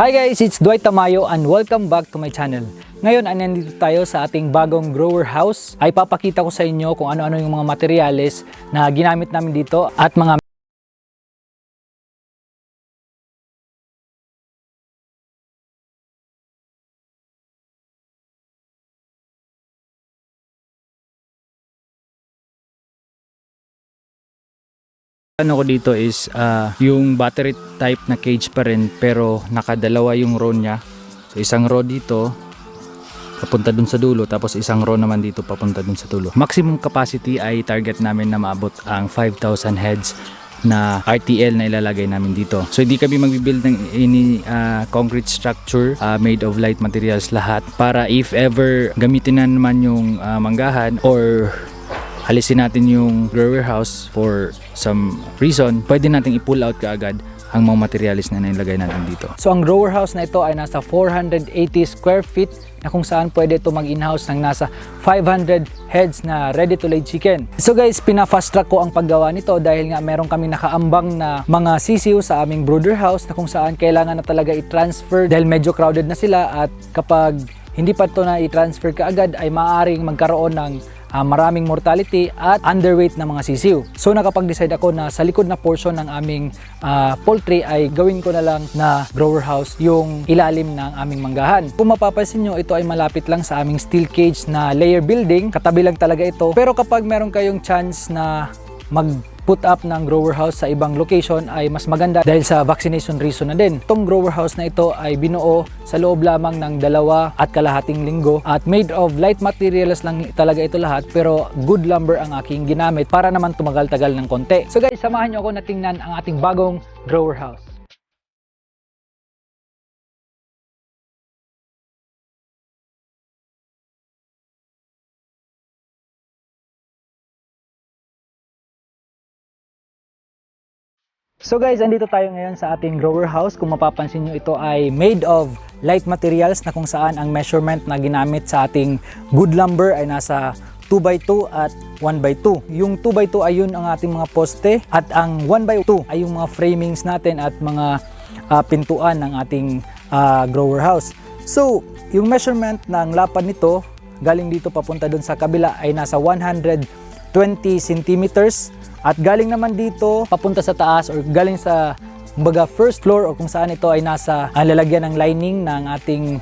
Hi guys, it's Dwight Tamayo and welcome back to my channel. Ngayon ay nandito tayo sa ating bagong grower house. Ay papakita ko sa inyo kung ano-ano yung mga materyales na ginamit namin dito at mga ano ko dito is yung battery type na cage pa rin pero nakadalawa yung row niya. So isang row dito papunta dun sa dulo, tapos isang row naman dito papunta dun sa dulo. Maximum capacity ay target namin na maabot ang 5,000 heads na RTL na ilalagay namin dito. So hindi kami magbibuild ng any concrete structure made of light materials lahat, para if ever gamitin na naman yung manggahan or alisin natin yung grower house for some reason, pwede nating i-pull out kaagad ang mga materialis na nailagay natin dito. So ang grower house na ito ay nasa 480 square feet na kung saan pwede ito mag-in-house ng nasa 500 heads na ready to lay chicken. So guys, pina-fast track ko ang paggawa nito dahil nga meron kami nakaambang na mga sisiw sa aming brooder house na kung saan kailangan na talaga i-transfer dahil medyo crowded na sila, at kapag hindi pa ito na i-transfer kaagad ay maaaring magkaroon ng maraming mortality at underweight na mga sisiw. So nakapag-decide ako na sa likod na portion ng aming poultry ay gawin ko na lang na grower house yung ilalim ng aming manggahan. Kung mapapansin nyo, ito ay malapit lang sa aming steel cage na layer building. Katabi lang talaga ito. Pero kapag meron kayong chance na mag-put up ng grower house sa ibang location ay mas maganda dahil sa vaccination reason na din. Itong grower house na ito ay binuo sa loob lamang ng 2.5 linggo at made of light materials lang talaga ito lahat, pero good lumber ang aking ginamit para naman tumagal-tagal ng konti. So guys, samahan nyo ako na tingnan ang ating bagong grower house. So guys, andito tayo ngayon sa ating grower house. Kung mapapansin nyo, ito ay made of light materials na kung saan ang measurement na ginamit sa ating good lumber ay nasa 2x2 at 1x2. Yung 2x2 ay yun ang ating mga poste at ang 1x2 ay yung mga framings natin at mga pintuan ng ating grower house. So, yung measurement ng lapad nito galing dito papunta dun sa kabila ay nasa 120 centimeters. At galing naman dito papunta sa taas or galing sa kumbaga first floor o kung saan ito ay nasa lalagyan ng lining ng ating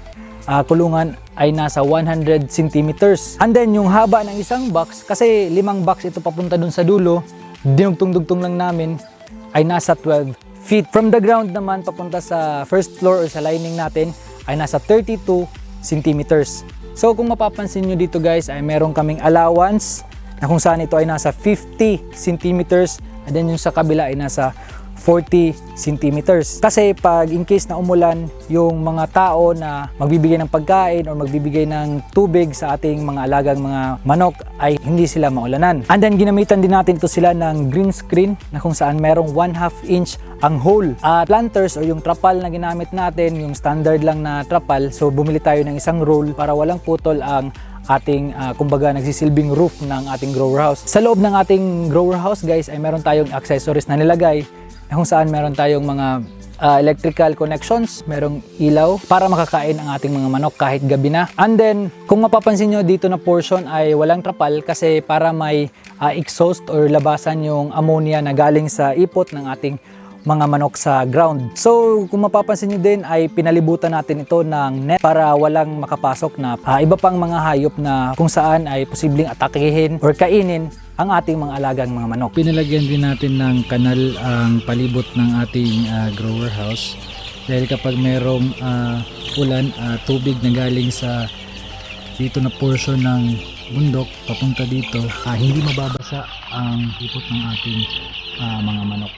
kulungan ay nasa 100 centimeters. And then yung haba ng isang box, kasi 5 box ito papunta dun sa dulo, dinugtong-dugtong lang namin, ay nasa 12 feet. From the ground naman papunta sa first floor or sa lining natin ay nasa 32 centimeters. So kung mapapansin nyo dito guys, ay meron kaming allowance na kung saan ito ay nasa 50 centimeters and then yung sa kabila ay nasa 40 centimeters. Kasi pag in case na umulan, yung mga tao na magbibigay ng pagkain or magbibigay ng tubig sa ating mga alagang mga manok ay hindi sila maulanan. And then ginamitan din natin ito sila ng green screen na kung saan merong 1/2 inch ang hole. At planters o yung trapal na ginamit natin, yung standard lang na trapal, so bumili tayo ng isang roll para walang putol ang ating kumbaga nagsisilbing roof ng ating grower house. Sa loob ng ating grower house guys ay meron tayong accessories na nilagay na kung saan meron tayong mga electrical connections, merong ilaw para makakain ang ating mga manok kahit gabi na. And then kung mapapansin nyo, dito na portion ay walang trapal kasi para may exhaust or labasan yung ammonia na galing sa ipot ng ating mga manok sa ground. So kung mapapansin nyo din ay pinalibutan natin ito ng net para walang makapasok na iba pang mga hayop na kung saan ay posibleng atakihin or kainin ang ating mga alagang mga manok. Pinalagyan din natin ng kanal ang palibot ng ating grower house dahil kapag merong ulan, tubig na galing sa dito na portion ng bundok papunta dito, hindi mababasa ang ipot ng ating mga manok.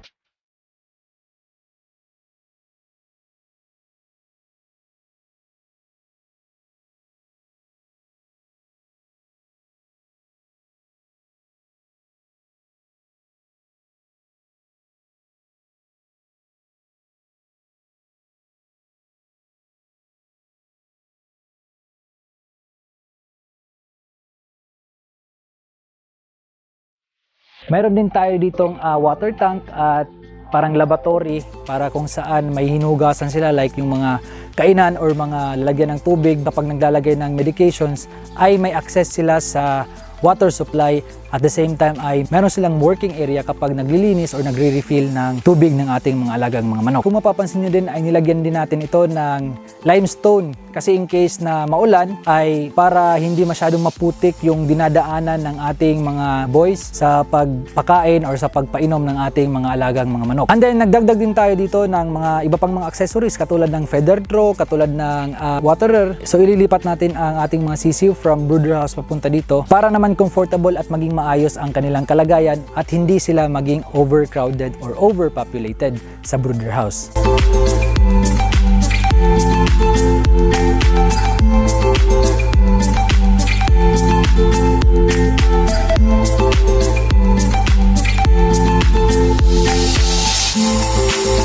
Meron din tayo ditong water tank at parang laboratory para kung saan may hinugasan sila, like yung mga kainan or mga lalagyan ng tubig. Kapag naglalagay ng medications ay may access sila sa water supply. At the same time ay meron silang working area kapag naglilinis or nagre-refill ng tubig ng ating mga alagang mga manok. Kung mapapansin nyo din ay nilagyan din natin ito ng limestone kasi in case na maulan ay para hindi masyadong maputik yung dinadaanan ng ating mga boys sa pagpakain or sa pagpainom ng ating mga alagang mga manok. And then nagdagdag din tayo dito ng mga iba pang mga accessories katulad ng feather trough, katulad ng waterer. So ililipat natin ang ating mga sisiw from brooder house papunta dito para naman comfortable at maging maayos ang kanilang kalagayan at hindi sila maging overcrowded or overpopulated sa brooder house.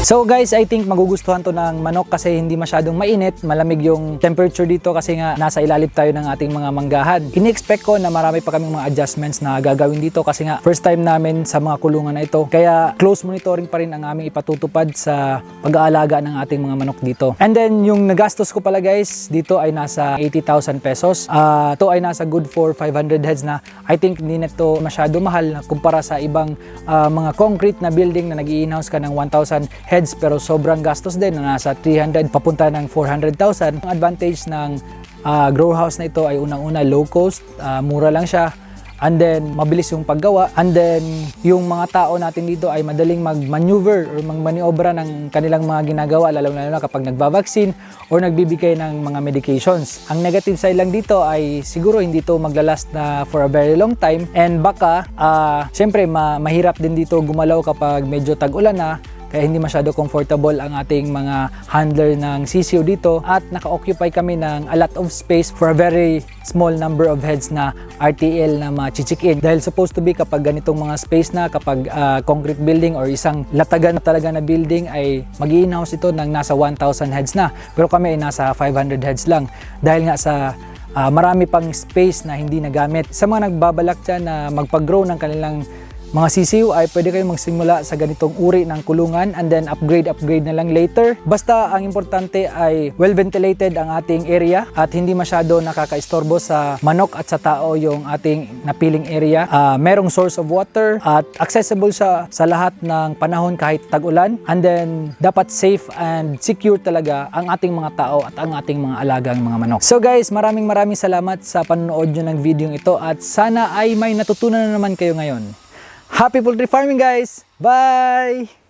So guys, I think magugustuhan to ng manok kasi hindi masyadong mainit, malamig yung temperature dito kasi nga nasa ilalim tayo ng ating mga manggahan. Ini-expect ko na marami pa kaming mga adjustments na gagawin dito kasi nga first time namin sa mga kulungan na ito. Kaya close monitoring pa rin ang aming ipatutupad sa pag-aalaga ng ating mga manok dito. And then yung nagastos ko pala guys, dito ay nasa 80,000 pesos. Ito ay nasa good for 500 heads na. I think hindi na ito masyado mahal na kumpara sa ibang mga concrete na building na nag-i-in-house ka ng 1,000 heads pero sobrang gastos din na nasa 300 papunta ng 400,000. Ang advantage ng grow house na ito ay unang-una low cost, mura lang siya, and then mabilis yung paggawa, and then yung mga tao natin dito ay madaling mag-maneuver or mag-maniobra ng kanilang mga ginagawa lalo na kapag nagba-vaccine or nagbibigay ng mga medications. Ang negative side lang dito ay siguro hindi to maglalast na for a very long time, and baka syempre mahirap din dito gumalaw kapag medyo tag-ulan na. Kaya hindi masyado comfortable ang ating mga handler ng sisiw dito at naka-occupy kami ng a lot of space for a very small number of heads na RTL na ma-chichik-in. Dahil supposed to be kapag ganitong mga space na, kapag concrete building or isang latagan talaga na building ay mag-i-in-house ito ng nasa 1,000 heads na. Pero kami ay nasa 500 heads lang dahil nga sa marami pang space na hindi nagamit. Sa mga nagbabalak dyan na magpag-grow ng kanilang mga sisiw ay pwede kayong magsimula sa ganitong uri ng kulungan and then upgrade na lang later. Basta ang importante ay well ventilated ang ating area at hindi masyado nakakaistorbo sa manok at sa tao yung ating napiling area. Merong source of water at accessible sa lahat ng panahon kahit tag-ulan, and then dapat safe and secure talaga ang ating mga tao at ang ating mga alagang mga manok. So guys, maraming salamat sa panonood nyo ng video ito at sana ay may natutunan na naman kayo ngayon. Happy poultry farming guys! Bye!